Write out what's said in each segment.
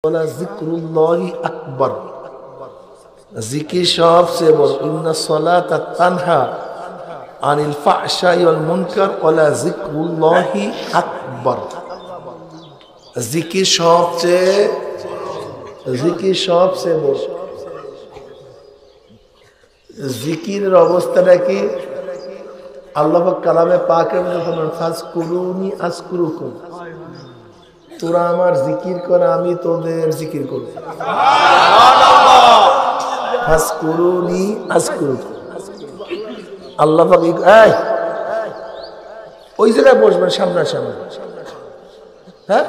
বলা যিকরুল্লাহি আকবার, জিকির সবচেয়ে বড়। ইন্না সলাতা তানহা আনিল ফাহশাই ওয়াল মুনকার ওয়ালা যিকরুল্লাহি আকবার। জিকির সবচেয়ে বড়। জিকিরের অবস্থাটা কি? আল্লাহ পাক কালামে পাকের মধ্যে বলেন ফাজকুরুনি আযকুরুকুম, তোরা আমার জিকির কর আমি তোদের জিকির করব। ফাজকুরুনি আযকুরুকুম। আল্লাহ পাক এই ওই জায়গায় বসবেন সামনাসামনি। হ্যাঁ,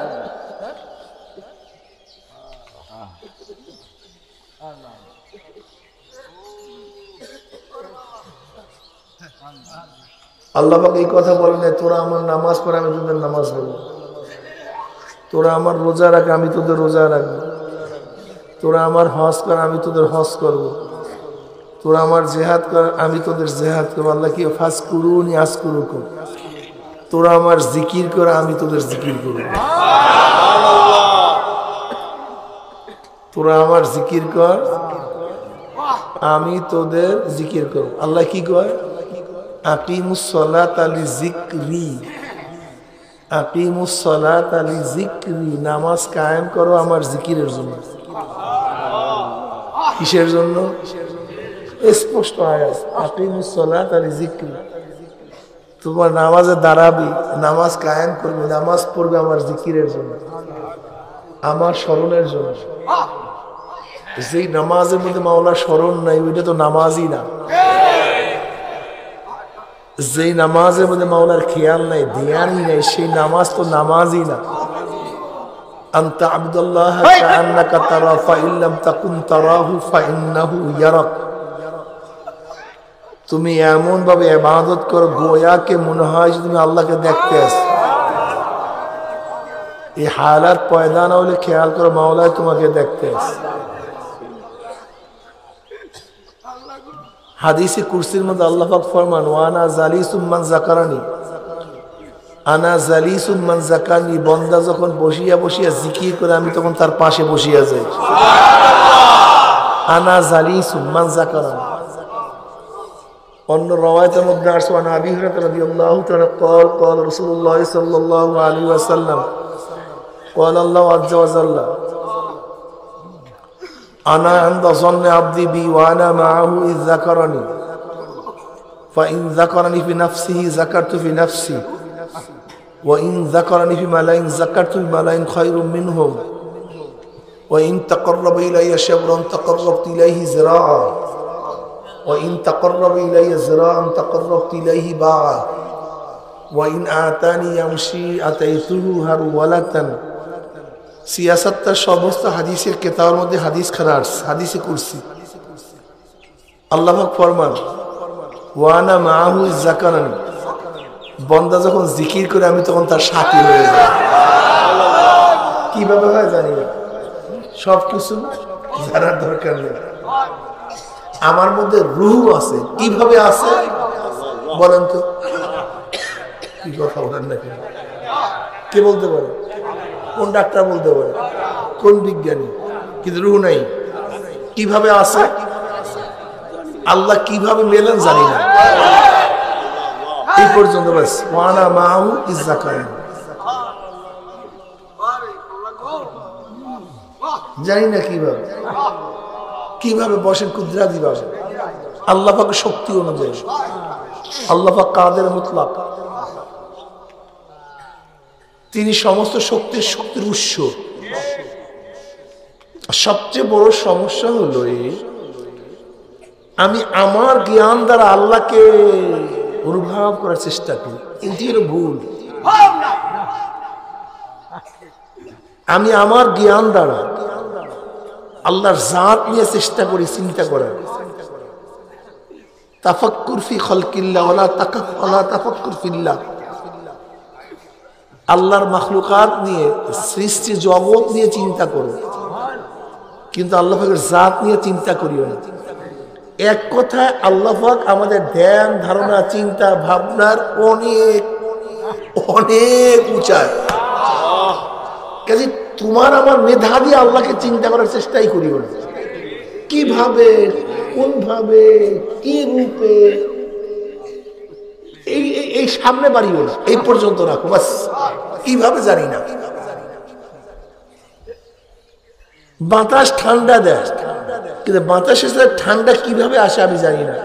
আল্লাহ পাক এই কথা বলেন, তোরা আমার নামাজ পড়ে আমি তোদের নামাজ পড়ব, তোরা আমার রোজা রাখ আমি তোদের রোজা রাখবো, তোরা আমার হজ কর আমি তোদের হজ করব, তোরা আমার জেহাদ কর আমি তোদের জেহাদ করবো। আল্লাহ কি ফাজকুরুনি আযকুরুকুম, তোরা আমার জিকির কর আমি তোদের জিকির করব। তোরা আমার জিকির কর আমি তোদের জিকির করব। আল্লাহ কি কয়? আকিমুস সালাতা লিযিকরি, আকিমুস সালাতা লিযিকরি, নামাজ কায়েম করো আমার জিকিরের জন্য। কিসের জন্য? স্পষ্ট আয়াত, আকিমুস সালাতা লিযিকরি। তোমার নামাজে দাঁড়াবি, নামাজ কায়েম করবে, নামাজ পড়বে আমার জিকিরের জন্য, আমার স্মরণের জন্য। যেই নামাজের মধ্যে মাওলার স্মরণ নাই ওইটা তো নামাজই না। যেই নামাজের মধ্যে মাওলার খেয়াল নাই, ধ্যানই নাই, সেই নামাজ তো নামাজই না। আনতা আবদুল্লাহ কাআন্নাকা তারা ফাইন লাম তাকুন তারাহু ফাইন্নাহু ইয়ারাক। তুমি এমন ভাবে ইবাদত করো গোয়াকে মনে হয় যে তুমি আল্লাহকে দেখতে আসো। এই হালাত পয়দা না হলে খেয়াল করো মাওলা তোমাকে দেখতে আসে। হাদিসে কুরসির মধ্যে আল্লাহ পাক ফরমান, ওয়ানা জালিসুম মান যাকারানি, আনা জালিসুম মান যাকারনি। বান্দা যখন বসিয়া বসিয়া জিকির করে আমি তখন তার পাশে বসিয়া যাই। আনা জালিসুম মান যাকারানি। অন্য রওয়ায়াতের মধ্যে আসছে আন আবি হুরায়রা রাদিয়াল্লাহু তাআলা قال قال رسول الله صلى الله عليه وسلم قال الله عز وجل আনা ইনদা যন্নি আবদি বি ওয়া আনা মাআহু ইয যাকারানি ফাইন যাকারানি ফি নাফসিহি যাকারতু ফি নাফসি ওয়া ইন যাকারানি ফি মালাইন যাকারতু ফি মালাইন খায়রুম মিনহুম ওয়া ইন তাকাররাবা ইলাইয়া শাবরান তাকাররাবতু ইলাইহি যিরাআ ওয়া ইন তাকাররাবা ইলাইয়া যিরাআন তাকাররাবতু ইলাইহি বাআ ওয়া ইন আতানি ইয়ামশি আতাইতুহু হারওয়ালাতান। সিয়াসাতটা সমস্ত হাদিসের কিতাবের মধ্যে হাদিস খারাজ, হাদিসে কুরসি। আল্লাহ পাক ফরমান ওয়ানা মাআহু ইয যাকারানি, বান্দা যখন জিকির করে আমি তখন তার সাথী হয়ে যাই। কিভাবে হয় জানি না, সবকিছু জানার দরকার নেই। আমার মধ্যে রূহ আছে, কিভাবে আছে বলেন তো? কি কথা বলেন না? কে বলতে পারে? কোন ডাক্তার বলতে পারে? কোন বিজ্ঞানী? কিন্তু রূহ নাই। কিভাবে আছে? আল্লাহ কিভাবে মেলেন জানি না। এই পর্যন্ত বাস। ওয়ানা মাহু ইয যাকারানি, জানি না কিভাবে। কিভাবে বসেন? কুদরতি ভাবে আল্লাহ পাকের শক্তি অনুযায়ী। আল্লাহ পাক কাদের মুতলাক, তিনি সমস্ত শক্তির উৎস। সবচেয়ে বড় সমস্যা হলো আমি আমার জ্ঞান দ্বারা আল্লাহকে অনুভব করার চেষ্টা করি, কিন্তু এটা ভুল। আমি আমার জ্ঞান দ্বারা আল্লাহর জাত নিয়ে চেষ্টা করি চিন্তা করার। তাফাক্কুর ফি খালকিল্লাহ ওয়ালা তাফাক্কুর ফিল্লাহ। আল্লাহর মাখলুকাত নিয়ে, সৃষ্টি জগৎ নিয়ে চিন্তা করো, কিন্তু আল্লাহ পাকের জাত নিয়ে চিন্তা করিও না। এক কথায় আল্লাহ পাক আমাদের ধ্যান ধারণা চিন্তা ভাবনার অনেক অনেক উঁচায়। কাজে তোমার আমার মেধা দিয়ে আল্লাহকে চিন্তা করার চেষ্টাই করিও না। কিভাবে, কোনভাবে, কি রূপে, এই সামনে বাড়িও না, এই পর্যন্ত রাখো বাস। কিভাবে জানি না। বাতাস ঠান্ডা দেয়, কিন্তু বাতাসের সাথে ঠান্ডা কিভাবে আসে আমি জানি না।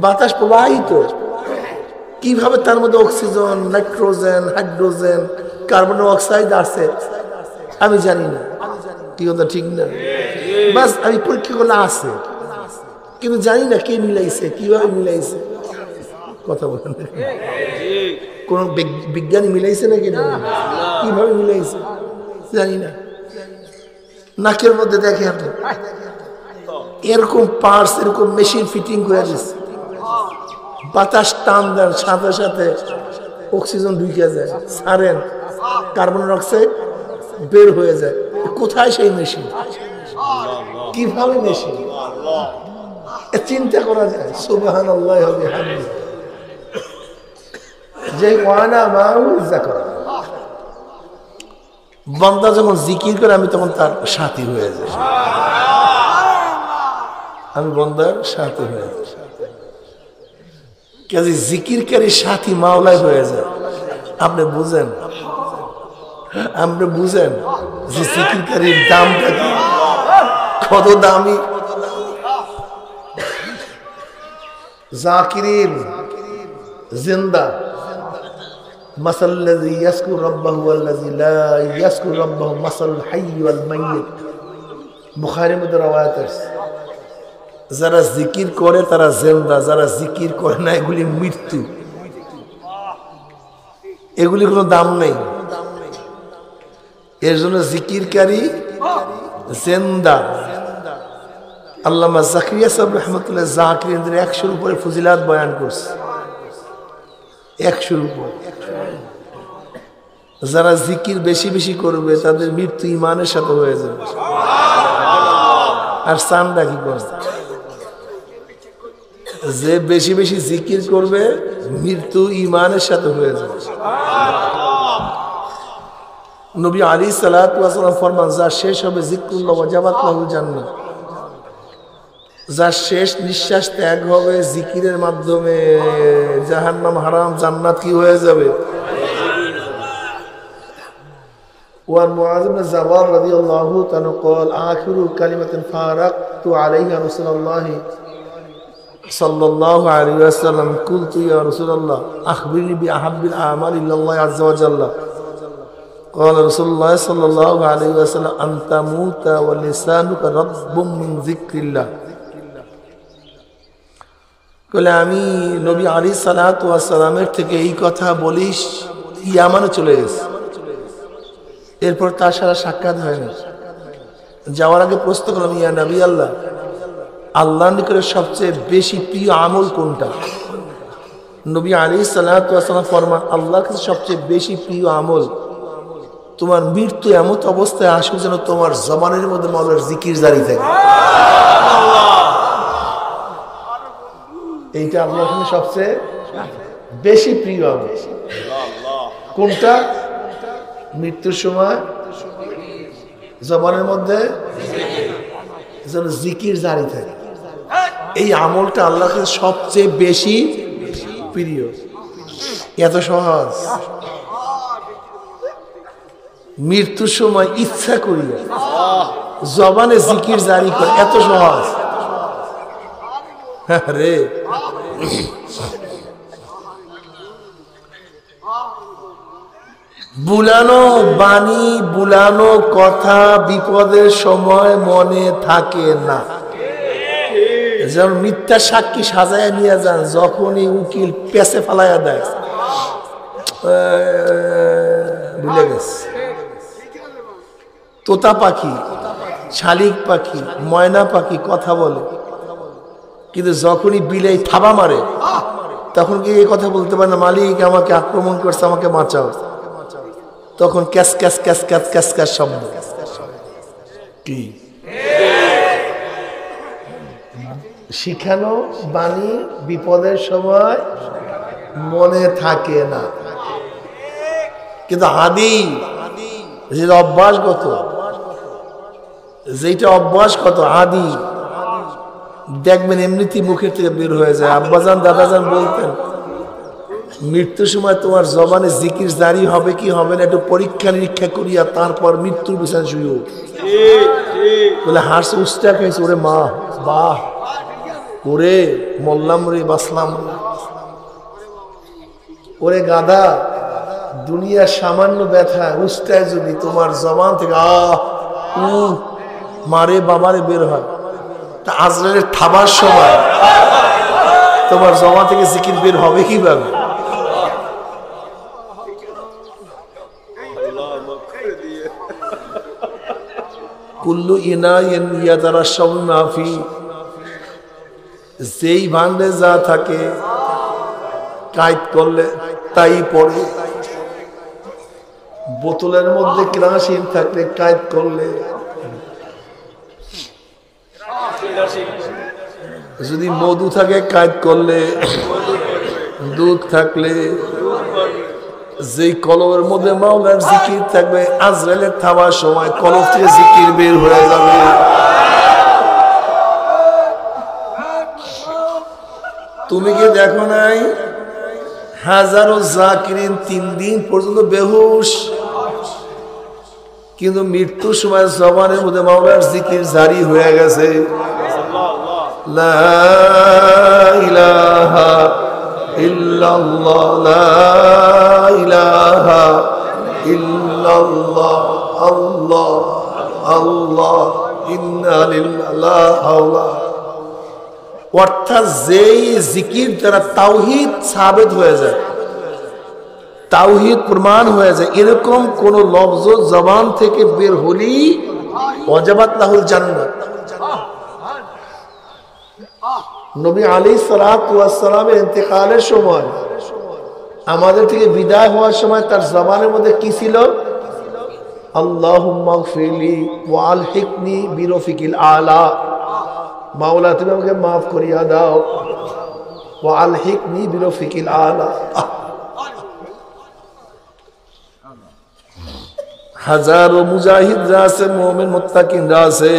বাতাস প্রবাহিত, কিভাবে তার মধ্যে oxygen, nitrogen, hydrogen, carbon oxide আছে আমি জানি না। কি কথা ঠিক না? বাস আমি পরীক্ষা করলে আছে, কিন্তু জানি না কে মিলাইছে, কিভাবে মিলাইছে। কথা বলেন, কোন বিজ্ঞানী মিলাইছে নাকি? কিভাবে মিলাইছে জানি না। নাকের মধ্যে দেখে আপনি এরকম পার্টস, এরকম মেশিন ফিটিং করে দিচ্ছে, বাতাস টান দেন সাথে সাথে অক্সিজেন ঢুকে যায়, ছাড়েন কার্বন ডাইঅক্সাইড বের হয়ে যায়। কোথায় সেই মেশিন? কিভাবে মেশিন? চিন্তা করা যায়। সুবহানাল্লাহ ওয়া বিহামদিহি। যে ওয়ানা মাউ যাকরা, বান্দা যখন জিকির করে আমি তখন তার সাথী হয়ে যাই, আমি বান্দার সাথী হয়ে যাই। কাজে জিকিরকারী সাথী মাওলাই হয়ে যায়। আপনি বুঝেন, আপনি বুঝেন যে জিকিরকারীর দামটা কি, কত দামি। জাকিরিন জিন্দা মাসাল্লাযী ইয়াসকুর রাব্বাহু ওয়াল্লাযী লা ইয়াসকুর রাব্বাহু মাসালুল হাইয়্যি ওয়াল মাইয়্যিত। বুখারীর মধ্যে রওয়ায়াত আছে, যারা জিকির করে তারা জিন্দা, যারা জিকির করে না এগুলি মৃত্যু, এগুলি কোনো দাম নেই। এর জন্য জিকিরকারী জিন্দা। আল্লামা জাকারিয়া সাহেব রাহমাতুল্লাহ জাকিরিনদের 100-এর উপরে ফজিলাত বয়ান করছে, 100-এর উপরে। যারা জিকির বেশি বেশি করবে তাদের মৃত্যু ইমানের সাথে হয়ে যাবে। আর চান্দা কি করবে? যে বেশি বেশি জিকির করবে মৃত্যু ইমানের সাথে হয়ে যাবে। নবী আলাইহিস সালাতু ওয়াস সালাম ফরমান, যার শেষ হবে যিকরুল্লাহ ওয়াজাবাত লাহুল জান্নাহ, যার শেষ নিঃশ্বাস ত্যাগ হবে জিকিরের মাধ্যমে, জাহান্নাম হারাম, জান্নাত কি হয়ে যাবে। وعن معاذ بن جبل رضي الله عنه قال آخر كلمة فارقت عليها رسول الله صلى الله عليه وسلم قلت يا رسول الله أخبرني بأحب الأعمال إلى الله عز وجل قال رسول الله صلى الله عليه وسلم أن تموت ولسانك رطب من ذكر الله। বলে আমি নবী আলাইহিস সালাতু ওয়াস সালামের থেকে এই কথা বলিস, ইয়ামানে চলে গেছে। এরপর তার সাথে সাক্ষাৎ হয়নি। যাওয়ার আগে প্রশ্ন করলাম, ইয়া নবী আল্লাহ, আল্লাহর নিকটে সবচেয়ে বেশি প্রিয় আমল কোনটা? নবী আলাইহিস সালাতু ওয়াস সালাম ফরমান, আল্লাহর কাছে সবচেয়ে বেশি প্রিয় আমল তোমার মৃত্যু এমন অবস্থায় আসুক যেন তোমার জবানের মধ্যে মাওলার জিকির জারি থাকে। এইটা আল্লাহর কাছে সবচেয়ে বেশি প্রিয় আমল। কোনটা? মৃত্যুর সময় জবানের মধ্যে যেন জিকির জারি থাকে। এই আমলটা আল্লাহর কাছে সবচেয়ে বেশি প্রিয়। এত সহজ। মৃত্যুর সময় ইচ্ছা করিয়া জবানে জিকির জারি করে, এত সহজ রে। বুলানো বাণী, বুলানো কথা বিপদের সময় মনে থাকে না। যেমন মিথ্যা সাক্ষী সাজায় নিয়ে যান, যখনই উকিল পেছে ফালাইয়া দেয়, ভুলে গেছে। তোতা পাখি, শালিক পাখি, ময়না পাখি কথা বলে, কিন্তু যখনই বিলাই থাবা মারে তখন কি এই কথা বলতে পারে না, মালিক আমাকে আক্রমণ করছে, আমাকে বাঁচাও। তখন cash cash cash cash cash cash শব্দ। কি শিখানো বাণী বিপদের সময় মনে থাকে না, কিন্তু হাদি যেটা অভ্যাসগত, যেটা অভ্যাসগত আদি, দেখবেন এমনিতেই মুখের থেকে বের হয়ে যায়। আব্বাজান দাদাজান বলতেন মৃত্যুর সময় তোমার জবানে জিকির জারি হবে কি হবে না একটু পরীক্ষা নিরীক্ষা করিয়া তারপর মৃত্যুর বিছানা শুয়ে বলে হাঁস উষ্টা খেয়েছে। ওরে মা বাহ, ওরে মল্লাম রে বাসলাম, ওরে গাধা, দুনিয়ার সামান্য ব্যথা উষ্টায় যদি তোমার জবান থেকে মারে বাবারে বের হয়, তা আজরাইলের থাবার সময় তোমার জবান থেকে জিকির বের হবে কিভাবে? কুল্লু ইনাইন ইয়াতারাশাউনা ফি, যেই ভান্ডে যা থাকে কায়েত করলে তাই পড়ে। বোতলের মধ্যে কেরোসিন থাকলে কায়েত করলে, যদি মধু থাকে কায়েত করলে, দুধ থাকলে, যেই কলমের মধ্যে মাওলার জিকির থাকবে আজরাইলের থাবার সময় কলম থেকে জিকির বের হয়ে যাবে। তুমি কি দেখো নাই হাজারো জাকিরিন 3 দিন পর্যন্ত বেহুশ, কিন্তু মৃত্যুর সময় জবানের মধ্যে মাওলার জিকির জারি হয়ে গেছে। লা ইলাহা ইল্লাল্লাহ, লা ইলাহা ইল্লাল্লাহ, আল্লাহ আল্লাহ, ইন্না লিল্লাহি। অর্থাৎ যেই জিকির দ্বারা তাওহীদ সাবিত হয়ে যায়, তাওহীদ প্রমাণ হয়ে যায়, এরকম কোন লফজ জবান থেকে বের হলি ওয়াজাবাত লাহুল জান্নাত। নবী আলাইহিস সালাতু ওয়াস সালামের ইন্তেকালের সময়, আমাদের থেকে বিদায় হওয়ার সময় তার জবানের মধ্যে কি ছিল? আল্লাহুম্মা গফিরলি ওয়া আলহিকনি বিরফিকিল আলা, মাওলা তুমি আমাকে মাফ করিয়া দাও, ওয়া আলহিকনি বিরফিকিল আলা। হাজারো মুজাহিদরা আছে, মুমিন মুত্তাকিনরা আছে,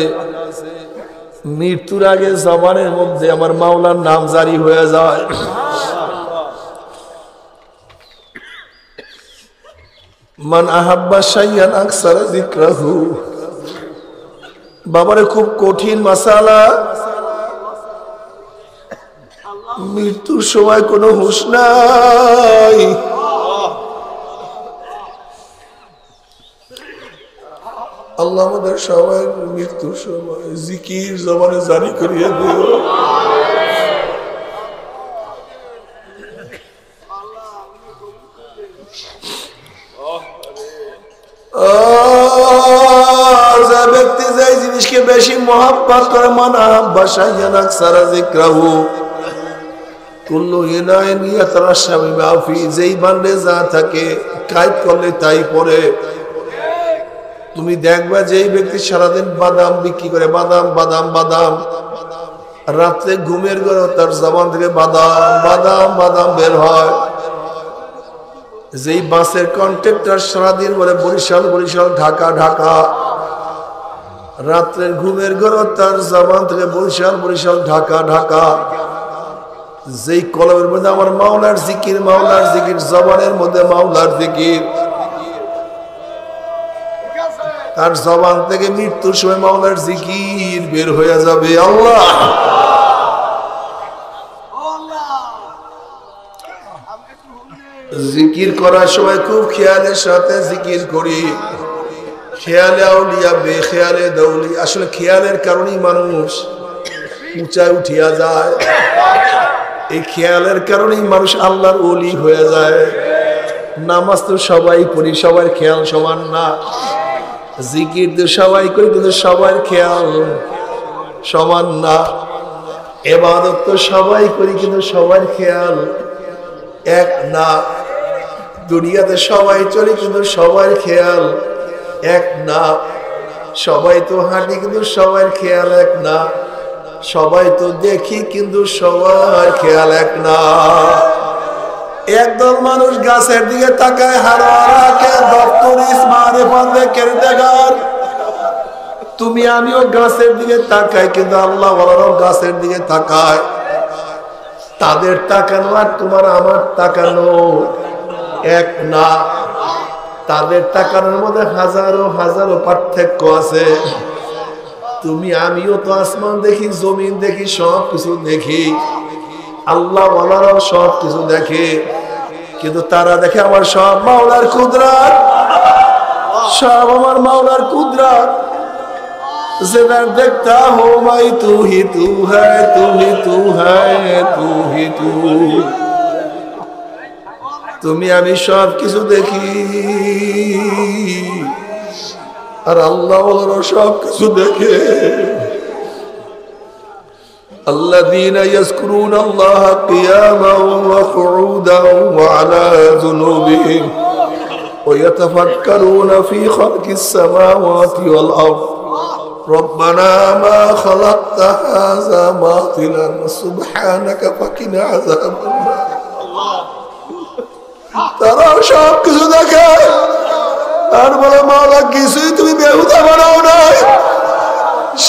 মৃত্যুর আগে জবানের মধ্যে আমার মাওলার নাম জারি হয়ে যায়। মান আহাব্বা শাইয়ান আকসারা যিকরাহু, বাবারে খুব কঠিন মাসালা। মৃত্যুর সময় কোনো হুঁশ নাই, আল্লাহ আমাদের সবাই মৃত্যুর সময় জিকির জবানে জারি করিয়ে দিও। যে ব্যক্তি যে জিনিসকে বেশি মহব্বত করে, মান আহাব্বা শাইয়ান আকসারা যিকরাহু কুল্লু ইনাইন ইয়াতারাশাবু মাফি, যেই বান্ডে যা থাকে কায়েত করলে তাই পড়ে। তুমি দেখবা যেই ব্যক্তি সারাদিন বাদাম বিক্রি করে, বাদাম বাদাম বাদাম, রাত্রে ঘুমের ঘরে তার জবান থেকে বাদাম বাদাম বাদাম বের হয়। যেই বাসের কন্ট্রাক্টর সারাদিন বলে বরিশাল বরিশাল ঢাকা ঢাকা, রাত্রের ঘুমের ঘরে তার জবান থেকে বরিশাল বরিশাল ঢাকা ঢাকা। যেই কলমের মধ্যে আমার মাওলার জিকির, মাওলার জিকির, জবানের মধ্যে মাওলার জিকির, তার জবান থেকে মৃত্যুর সময় মাওলার জিকির বের হয়ে যাবে। আল্লাহ জিকির করার সময় খুব খেয়ালের সাথে জিকির করি। খেয়ালে আউলিয়া বেখেয়ালে দৌলি, আসলে খেয়ালের কারণেই মানুষ উঁচায় উঠিয়া যায়। এই খেয়ালের কারণেই মানুষ আল্লাহর ওলি হয়ে যায়। নামাজ তো সবাই পড়ি, সবার খেয়াল সমান না। জিকির তো সবাই করি, কিন্তু সবার খেয়াল সমান না। ইবাদত তো সবাই করি, কিন্তু সবার খেয়াল এক না। দুনিয়াতে সবাই চলে, কিন্তু সবার খেয়াল এক না। সবাই তো হাঁটি, কিন্তু সবার খেয়াল এক না। সবাই তো দেখি, কিন্তু সবার খেয়াল এক না। একদল মানুষ গাছের দিকে তাকায়, হারারাকে দপ্তর ইসমারে ফাঁদে কেড়ে দেখার। তুমি আমিও গাছের দিকে তাকাই, কিন্তু আল্লাহ ওয়ালারাও গাছের দিকে তাকায়। তাদের তাকানো আর তোমার আমার তাকানো এক না। তাদের তাকানোর মধ্যে হাজারো হাজারো পার্থক্য আছে। তুমি আমিও তো আসমান দেখি, জমিন দেখি, সব কিছু দেখি। আল্লাহ ওয়ালারাও সব কিছু দেখে, কিন্তু তারা দেখে আমার সব মাওলার কুদরত, সব আমার মাওলার কুদরত। जिधर देखता हो मैं तू ही तू है, तू ही तू है, तू ही तू। তুমি আমি সব কিছু দেখি, আর আল্লাহ ওয়ালারা সব কিছু দেখে। الذين يذكرون الله قياما وقعودا وعلى جنوبهم ويتفكرون في خلق السماوات والأرض ربنا ما خلقت هذا باطلا سبحانك فقنا عذاب النار। তারা সব কিছু দেখে আর বলে মাওলা কিছুই তুমি বেহুদা বানাও নাই,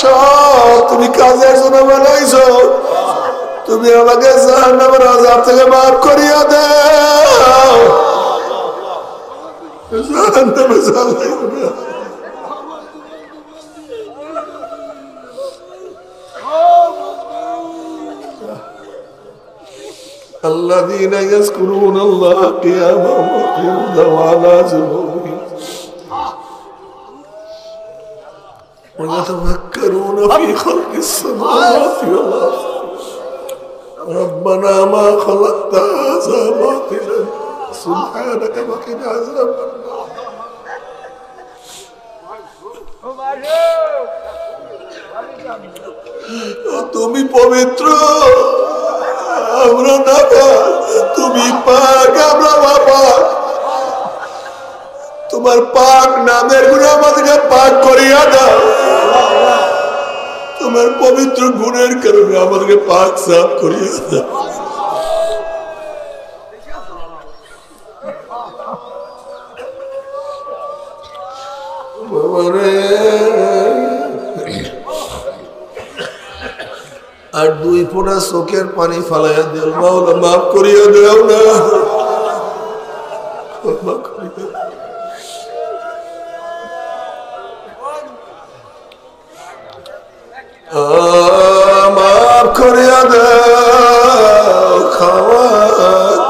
সব তুমি কাজের জন্য বানাইছো। তুমি আমাকে জাহান্নামের আযাব থেকে মাফ করিয়া দাও, জাহান্নামে জ্বালাইও না। الذين يذكرون الله قياما وقعودا وعلى جنوبهم ويتفكرون في خلق السماوات والأرض ربنا ما خلقت هذا باطلا سبحانك فقنا عذاب النار। তুমি পবিত্র, আমরা না পাক, তুমি পাক, আমরা পাক। তোমার পাক নামের গুণে আমাদেরকে পাক করিয়া দাও, তোমার পবিত্র গুণের কারণে আমাদেরকে পাক সাফ করিয়া দাও। আর দুই ফোঁটা চোখের পানি ফালাইয়া দিও, মাওলা মাফ করিয়া দেও না। মাফ করিয়া দাও, ক্ষমা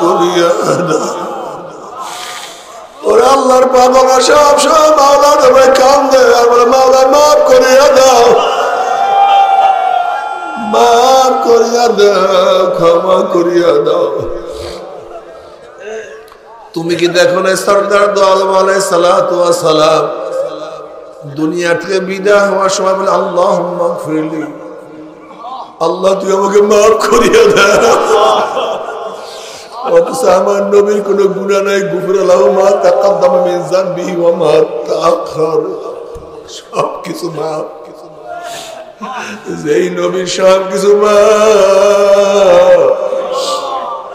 করিয়া দাও। ওরে আল্লাহর পাগলা সব সব মাওলা দেবে কান্দে আর বলে মাওলা মাফ করিয়া দাও, মাফ করিয়া দাও, ক্ষমা করিয়া দাও। তুমি কি দেখো না সরদার দো আলম আলাইহিস সালাতু ওয়াস সালাম দুনিয়া থেকে বিদায় হওয়ার সময় বলে আল্লাহুম্মা গফিরলি, আল্লাহ তুই আমাকে মাফ করিয়া দাও। অথচ আমার নবীর কোনো গুনাহ নাই, গুফিরা লাহু মা তাকাদ্দামা মিন যানবিহি ওয়া মা তাআখার, সব কিছু মাফ। যেই নবীর সব কিছু মাফ,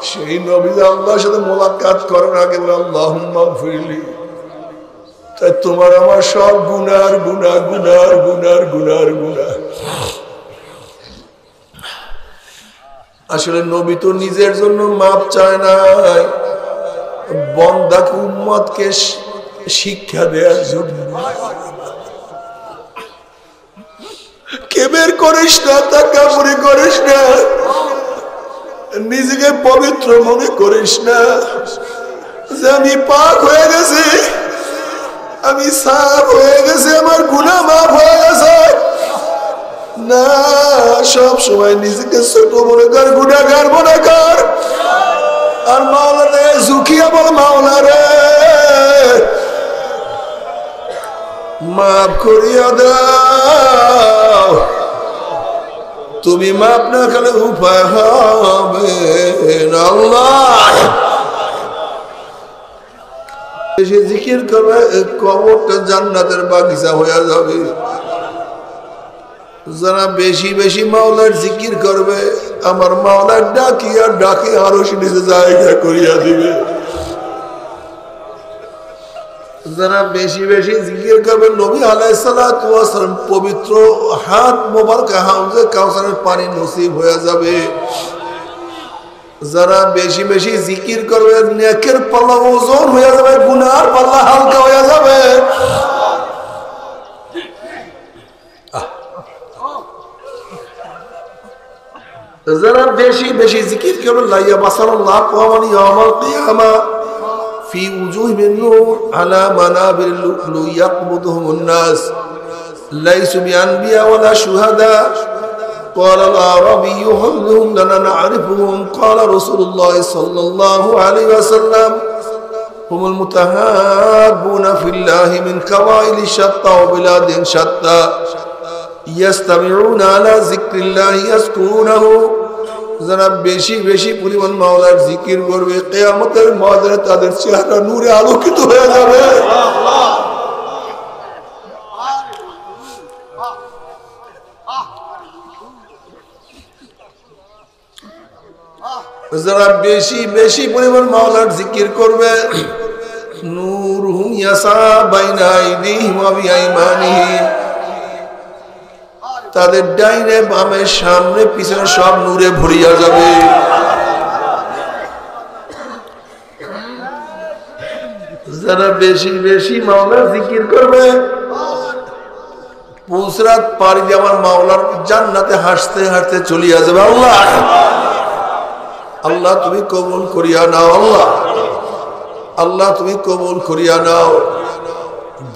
সেই নবী আল্লাহর সাথে মোলাকাত করার আগে বলে আল্লাহুম্মা গফিরলি। তাই তোমার আমার সব গুনার গুনাহ গুনার গুনার গুনার গুনাহ। আসলে নবী তো নিজের জন্য মাপ চায় নাই, বান্দাকে উম্মতকে শিক্ষা দেওয়ার জন্য। কেবের করিস না, তাকাবুরি করিস না, নিজেকে পবিত্র মনে করিস না যে আমি পাক হয়ে গেছি, আমি সাফ হয়ে গেছি, আমার গুনাহ মাফ হয়ে গেছে। না, সব সময় নিজেকে ছোট মনে কর, গুনাহগার মনে কর। আর মাওলা রে ঝুঁকিয়া বল, মাওলা রে মাফ করিয়া দাও। তুমি মাফ না করলে উপায় হবে না। আল্লাহ সে জিকির করবে, কবরটা জান্নাতের বাগিচা হয়ে যাবে। যারা বেশি বেশি মাওলার জিকির করবে আমার মাওলার ডাকিয়া ডাকি আরো নিচে জায়গা করিয়া দিবে। যারা বেশি বেশি জিকির করবে নবী আলাইহিস সালাতু ওয়াস সালাম পবিত্র হাত মোবারক হাউজে কাউসারের পানি নসিব হয়ে যাবে। যারা বেশি বেশি জিকির করবে নেকের পাল্লা ওজন হয়ে যাবে, গুনার পাল্লা হালকা হয়ে যাবে। যারা বেশি বেশি জিকির করবে লাইয়া বাসাল্লাহ কওমান ইয়াউমাল কিয়ামা ফি উজুহিহিম নূর আলা মানাবির লু'লু ইয়াকবুদুহুমুন নাস লাইসু বিআনবিয়া ওয়ালা শুহাদা قال الأعرابي هل هم لنا نعرفهم قال رسول الله صلى الله عليه وسلم هم المتحابون في الله من قبائل شتى وبلاد شتى يستمعون على ذكر الله يذكرونه যারা বেশি বেশি পরিমাণ মাওলার জিকির করবে কিয়ামতের ময়দানে তাদের চেহারা নূরে আলোকিত হয়ে যাবে। যারা বেশি বেশি পরিমাণ মাওলার জিকির করবে নূরুহুম ইয়াসা বাইনা আইদিহিম ওয়া বিআইমানিহিম তাদের ডাইনে বামে সামনে পিছনে সব নূরে ভরিয়া যাবে। যারা বেশি বেশি মাওলার জিকির করবে পুসরাত পাড়ি দিয়ে আমার মাওলার জান্নাতে হাসতে হাসতে চলিয়া যাবে। আল্লাহ আল্লাহ তুমি কবুল করিয়া নাও, আল্লাহ আল্লাহ তুমি কবুল করিয়া নাও।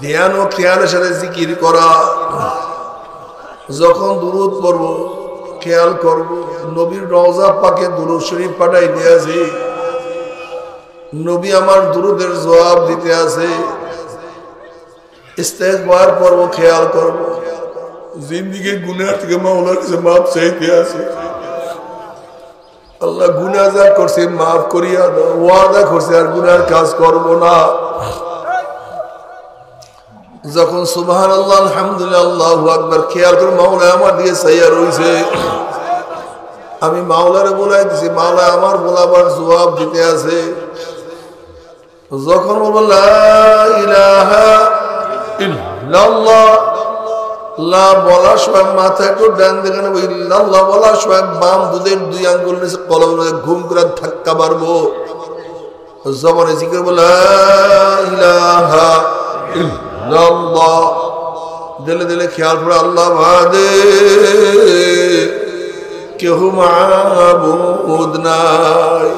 ধ্যান ও খেয়ালের সাথে জিকির করা, যখন দুরূদ পড়ব খেয়াল করব নবীর রওজা পাকে দুরূদ শরীফ পাঠাই দিয়েছি, নবী আমার দুরূদের জবাব দিতে আছে। ইস্তেগফার পড়ব খেয়াল করব, জিন্দেগির গুনাহ থেকে মাওলার কাছে মাফ চাইতে আছে। আল্লাহ গুনাহ যা করছি মাফ করিয়া দাও, ওয়াদা করছি আর গুনাহের কাজ করব না। যখন সুবহানাল্লাহ আলহামদুলিল্লাহ আল্লাহু আকবার খেয়াল করে মাওলা আমার দিয়ে চাইয়া রইছে, আমি মাওলারে বলাই দিছি, মাওলা আমার বলাবার জবাব দিতে আছে। যখন বলবো লা ইলাহা ইল্লাল্লাহ, লা বলার সময় মাথা একটু ডান দিকে নেবো, ইল্লাল্লাহ বলার সময় বাম দুধের দুই আঙ্গুল নিচে কলমে ঘুম করে ধাক্কা মারবো। জবানে জিকির বলবো লা ইলাহা ইল্লাল্লাহ, দিলে দিলে খেয়াল করে আল্লাহ বাদে কেহ মাবুদ নাই,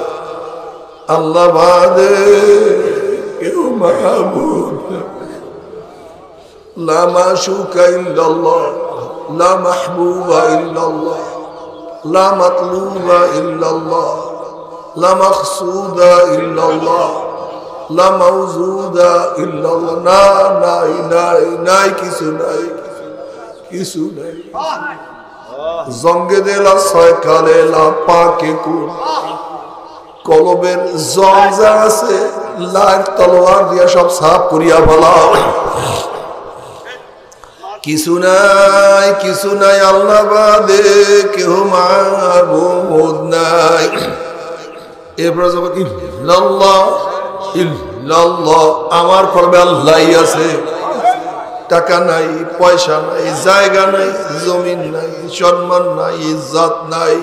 আল্লাহ বাদে কেউ মাবুদ নাই। লা মাশুকা ইল্লাল্লাহ, লা মাহবুবা ইল্লাল্লাহ, লা মাতলুবা ইল্লাল্লাহ, লা মাকসুদা ইল্লাল্লাহ, লা মাউজুদা ইল্লাল্লাহ। না নাই নাই নাই কিছু নাই, কিছু নাই। জঙ্গে দেলা ছয় কালে লা পাকে কুল, কলবের জং যা আছে লার তলোয়ার দিয়া সব সাফ করিয়া ফেলাও। কিছু নাই কিছু নাই, আল্লাহ বাদে কেহ মাবুদ নাই। এরপর যখন ইল্লাল্লাহ ইল্লাল্লাহ, আমার কলবে আল্লাহই আছে। টাকা নাই, পয়সা নাই, জায়গা নাই, জমিন নাই, সম্মান নাই, ইজ্জত নাই,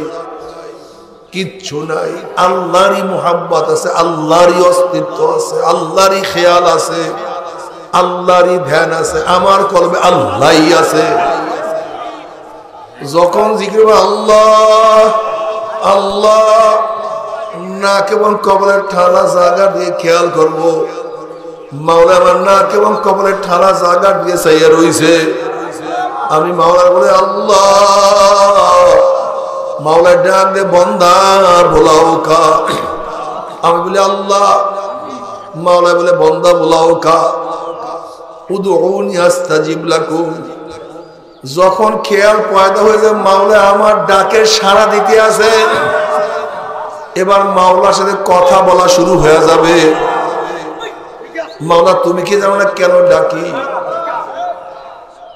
কিচ্ছু নাই। আল্লাহরই মুহাব্বত আছে, আল্লাহরই অস্তিত্ব আছে, আল্লাহরই খেয়াল আছে, আল্লাহরই ধ্যান আছে। আমার কলবে আল্লাহই আছে। যখন জিকির আল্লাহ আল্লাহ, না কেবল কবলের ঠালা জায়গা দিয়ে খেয়াল করবো মাওলা আমার না কেবল কবলের ঠালা জায়গা দিয়ে চাইয়া রইছে। আমি মাওলার বলে আল্লাহ, মাওলার ডাক দে বন্দার বোলাও কা। আমি বলি আল্লাহ, মাওলা বলে বন্দা বোলাও কা। উদউনি আস্তাজিব লাকুম। যখন খেয়াল পয়দা হয়ে যায় মাওলা আমার ডাকে সাড়া দিতে আছে, এবার মাওলার সাথে কথা বলা শুরু হয়ে যাবে। মাওলা তুমি কি জানো না কেন ডাকি?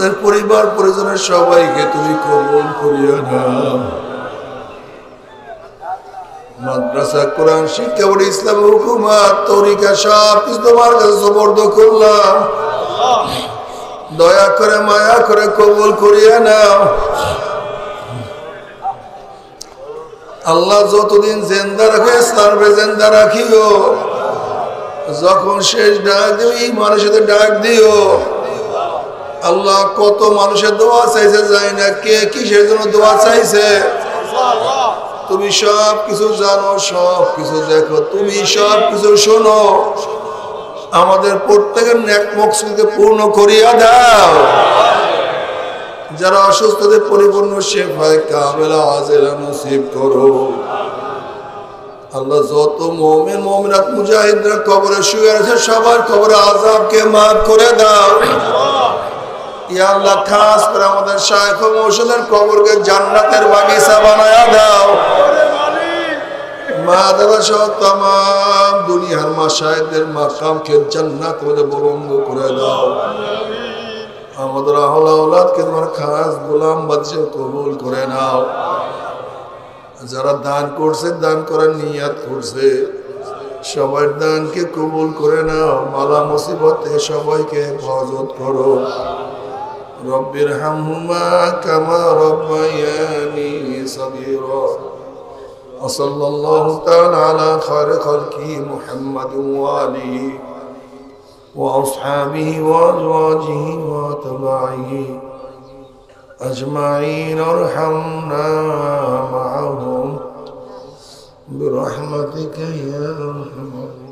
আমাদের পরিবার পরিজনের সবাইকে তুমি কবুল করিও নাও। মাদ্রাসা, কোরআন শিক্ষা বোর্ড, ইসলাম হুকুমত, তরিকা সব কিছু তোমার কাছে সুপর্দ করলাম। দয়া করে মায়া করে কবুল করিয়া নাও। আল্লাহ যতদিন জিন্দা রাখে ইসলামে জিন্দা রাখিও। যখন শেষ ডাক দিও ইমানের সাথে ডাক দিও। আল্লাহ কত মানুষের দোয়া চাইছে, যায় না কে কিসের জন্য দোয়া চাইছে। তুমি সব কিছু জানো, সব কিছু দেখো, তুমি সব কিছু শোনো। আমাদের প্রত্যেকের নেক মকসুদকে পূর্ণ করিয়া দাও। যারা অসুস্থদের পরিপূর্ণ শেফায়ে কামেলা আজেলা নসিব করো। আল্লাহ যত মুমিন মুমিনাত মুজাহিদরা কবরে শুয়ে আছে সবার কবরে আযাবকে মাফ করে দাও। ইয়া আল্লাহ খাস করে আমাদের শায়েখ ও মুর্শিদের কবরকে জান্নাতের বাগিচা বানায়া দাও। মা দাদা সহ তামাম দুনিয়ার মাশায়েখদের মাকামকে জান্নাতের মধ্যে বুলন্দ করে দাও। আমাদের আহল আওলাদকে তোমার খাস গোলাম বাদশা কবুল করে নাও। যারা দান করছে, দান করার নিয়াত করছে, সবার দানকে কবুল করে নাও। মালা মুসিবত থেকে সবাইকে হেফাজত করো। রব্বির হামহুমা কামা রব্বায়ানি সগীরা। وصلى الله تعالى على خير خلقه محمد وآله وأصحابه وأزواجه وأتباعه أجمعين. ارحمنا معهم برحمتك يا أرحم الراحمين.